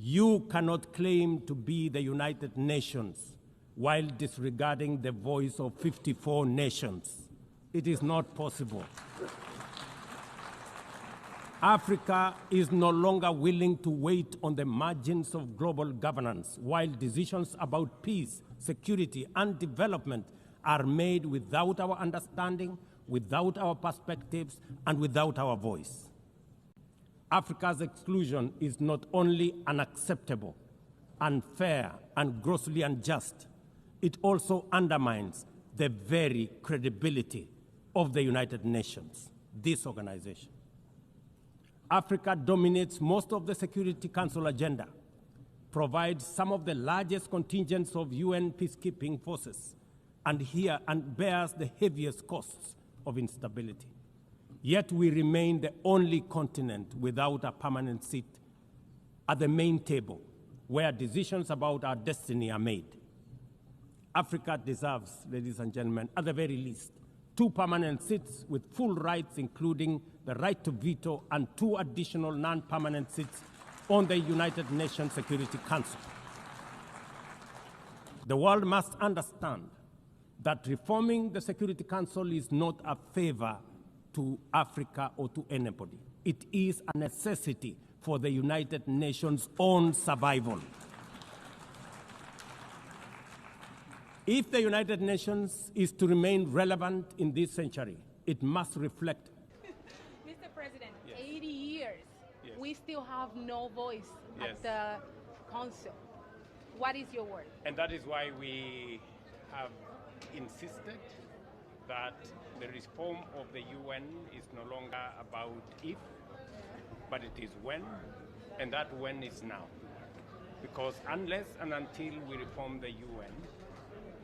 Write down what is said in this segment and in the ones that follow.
You cannot claim to be the United Nations while disregarding the voice of 54 nations. It is not possible. Africa is no longer willing to wait on the margins of global governance while decisions about peace, security, and development are made without our understanding, without our perspectives, and without our voice. Africa's exclusion is not only unacceptable, unfair, and grossly unjust, it also undermines the very credibility of the United Nations, this organization. Africa dominates most of the Security Council agenda, provides some of the largest contingents of UN peacekeeping forces, and bears the heaviest costs of instability. Yet we remain the only continent without a permanent seat at the main table where decisions about our destiny are made. Africa deserves, ladies and gentlemen, at the very least, 2 permanent seats with full rights, including the right to veto, and 2 additional non-permanent seats on the United Nations Security Council. The world must understand that reforming the Security Council is not a favor to Africa or to anybody. It is a necessity for the United Nations' own survival. If the United Nations is to remain relevant in this century, it must reflect. Mr. President, yes. 80 years, yes. We still have no voice yes. at the Council. What is your word? And that is why we have insisted that the reform of the UN is no longer about if, but it is when, and that when is now. Because unless and until we reform the UN,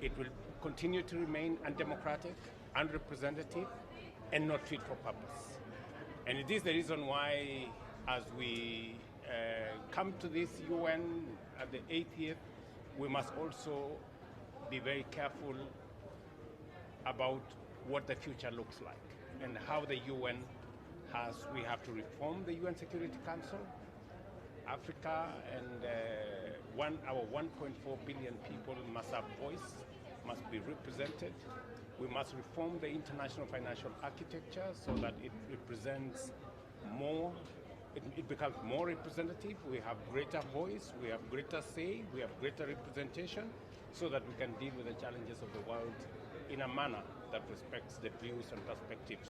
it will continue to remain undemocratic, unrepresentative, and not fit for purpose. And it is the reason why, as we come to this UN at the 80th, we must also be very careful about what the future looks like and how the UN we have to reform the UN Security Council. Africa and our 1.4 billion people must have voice, must be represented. We must reform the international financial architecture so that it represents more, it becomes more representative. We have greater voice, we have greater say, we have greater representation, so that we can deal with the challenges of the world in a manner that respects the views and perspectives